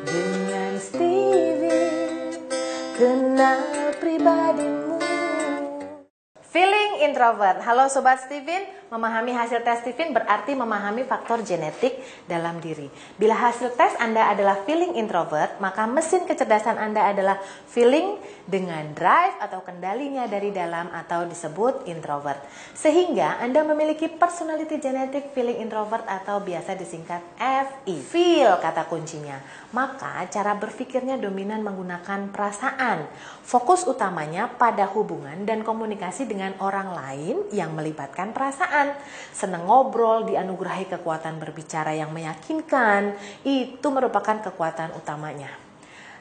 dengan Steven, kenal pribadimu. Feeling introvert. Halo Sobat Steven, memahami hasil tes Steven berarti memahami faktor genetik dalam diri. Bila hasil tes Anda adalah feeling introvert, maka mesin kecerdasan Anda adalah feeling dengan drive atau kendalinya dari dalam atau disebut introvert. Sehingga Anda memiliki personality genetik feeling introvert atau biasa disingkat FI. Feel kata kuncinya. Maka cara berpikirnya dominan menggunakan perasaan. Fokus utamanya pada hubungan dan komunikasi dengan orang lain yang melibatkan perasaan. Senang ngobrol, dianugerahi kekuatan berbicara yang meyakinkan, itu merupakan kekuatan utamanya.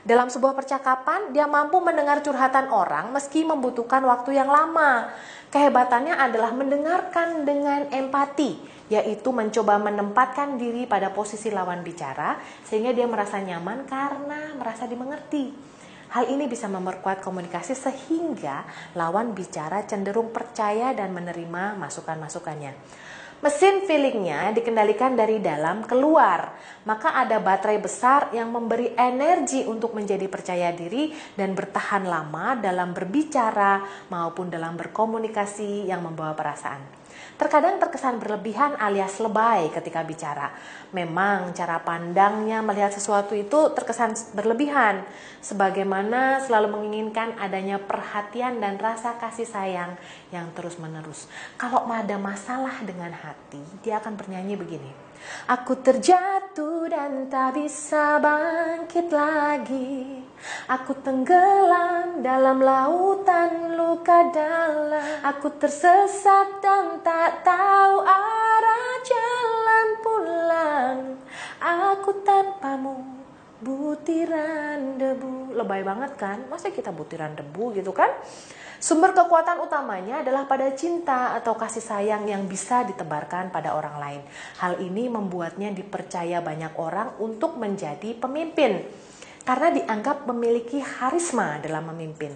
Dalam sebuah percakapan, dia mampu mendengar curhatan orang meski membutuhkan waktu yang lama. Kehebatannya adalah mendengarkan dengan empati, yaitu mencoba menempatkan diri pada posisi lawan bicara sehingga dia merasa nyaman karena merasa dimengerti. Hal ini bisa memperkuat komunikasi sehingga lawan bicara cenderung percaya dan menerima masukan-masukannya. Mesin feelingnya dikendalikan dari dalam keluar, maka ada baterai besar yang memberi energi untuk menjadi percaya diri dan bertahan lama dalam berbicara maupun dalam berkomunikasi yang membawa perasaan. Terkadang terkesan berlebihan alias lebay ketika bicara. Memang cara pandangnya melihat sesuatu itu terkesan berlebihan, sebagaimana selalu menginginkan adanya perhatian dan rasa kasih sayang yang terus-menerus. Kalau ada masalah dengan hati, dia akan bernyanyi begini. Aku terjatuh dan tak bisa bangkit lagi. Aku tenggelam dalam lautan luka dalam. Aku tersesat dan tak tahu arah jalan pulang. Aku tanpamu butiran debu. Lebay banget kan? Masa kita butiran debu gitu kan? Sumber kekuatan utamanya adalah pada cinta atau kasih sayang yang bisa ditebarkan pada orang lain. Hal ini membuatnya dipercaya banyak orang untuk menjadi pemimpin karena dianggap memiliki karisma dalam memimpin.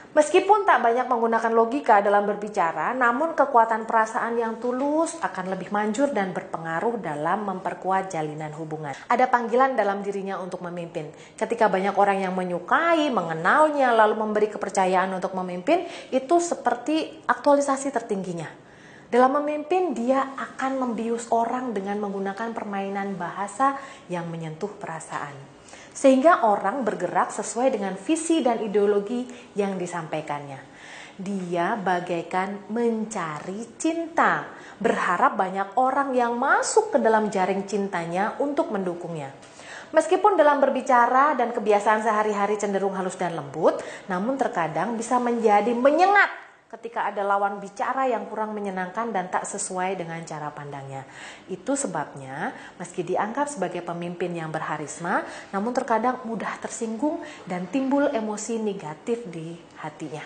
Meskipun tak banyak menggunakan logika dalam berbicara, namun kekuatan perasaan yang tulus akan lebih manjur dan berpengaruh dalam memperkuat jalinan hubungan. Ada panggilan dalam dirinya untuk memimpin. Ketika banyak orang yang menyukai, mengenalnya, lalu memberi kepercayaan untuk memimpin, itu seperti aktualisasi tertingginya. Dalam memimpin, dia akan membius orang dengan menggunakan permainan bahasa yang menyentuh perasaan. Sehingga orang bergerak sesuai dengan visi dan ideologi yang disampaikannya. Dia bagaikan mencari cinta, berharap banyak orang yang masuk ke dalam jaring cintanya untuk mendukungnya. Meskipun dalam berbicara dan kebiasaan sehari-hari cenderung halus dan lembut, namun terkadang bisa menjadi menyengat ketika ada lawan bicara yang kurang menyenangkan dan tak sesuai dengan cara pandangnya. Itu sebabnya meski dianggap sebagai pemimpin yang berharisma, namun terkadang mudah tersinggung dan timbul emosi negatif di hatinya.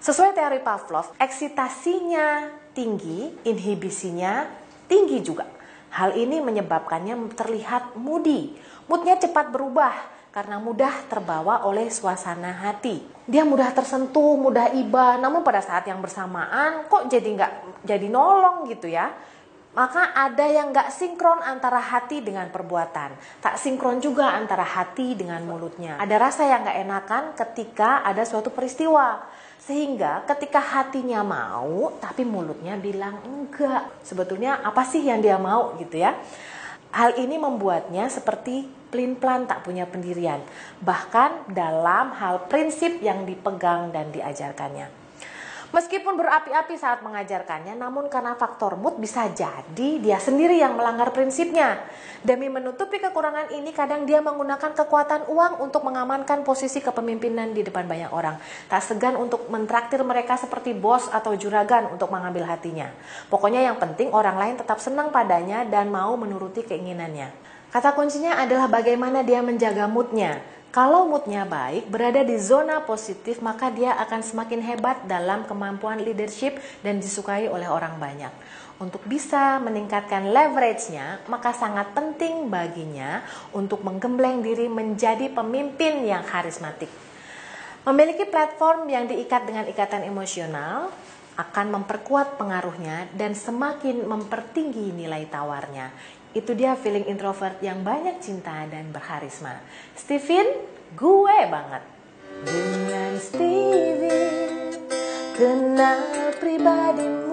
Sesuai teori Pavlov, eksitasinya tinggi, inhibisinya tinggi juga. Hal ini menyebabkannya terlihat moody. Moodnya cepat berubah karena mudah terbawa oleh suasana hati. Dia mudah tersentuh, mudah iba, namun pada saat yang bersamaan kok nggak jadi nolong gitu ya. Maka ada yang nggak sinkron antara hati dengan perbuatan. Tak sinkron juga antara hati dengan mulutnya. Ada rasa yang nggak enakan ketika ada suatu peristiwa. Sehingga ketika hatinya mau, tapi mulutnya bilang enggak. Sebetulnya apa sih yang dia mau gitu ya. Hal ini membuatnya seperti pelin-pelan tak punya pendirian, bahkan dalam hal prinsip yang dipegang dan diajarkannya. Meskipun berapi-api saat mengajarkannya, namun karena faktor mood bisa jadi dia sendiri yang melanggar prinsipnya. Demi menutupi kekurangan ini, kadang dia menggunakan kekuatan uang untuk mengamankan posisi kepemimpinan di depan banyak orang. Tak segan untuk mentraktir mereka seperti bos atau juragan untuk mengambil hatinya. Pokoknya yang penting orang lain tetap senang padanya dan mau menuruti keinginannya. Kata kuncinya adalah bagaimana dia menjaga moodnya. Kalau moodnya baik, berada di zona positif, maka dia akan semakin hebat dalam kemampuan leadership dan disukai oleh orang banyak. Untuk bisa meningkatkan leverage-nya, maka sangat penting baginya untuk menggembleng diri menjadi pemimpin yang karismatik. Memiliki platform yang diikat dengan ikatan emosional akan memperkuat pengaruhnya dan semakin mempertinggi nilai tawarnya. Itu dia feeling introvert yang banyak cinta dan berkarisma. Steven, gue banget. Dengan Steven, kenal pribadimu.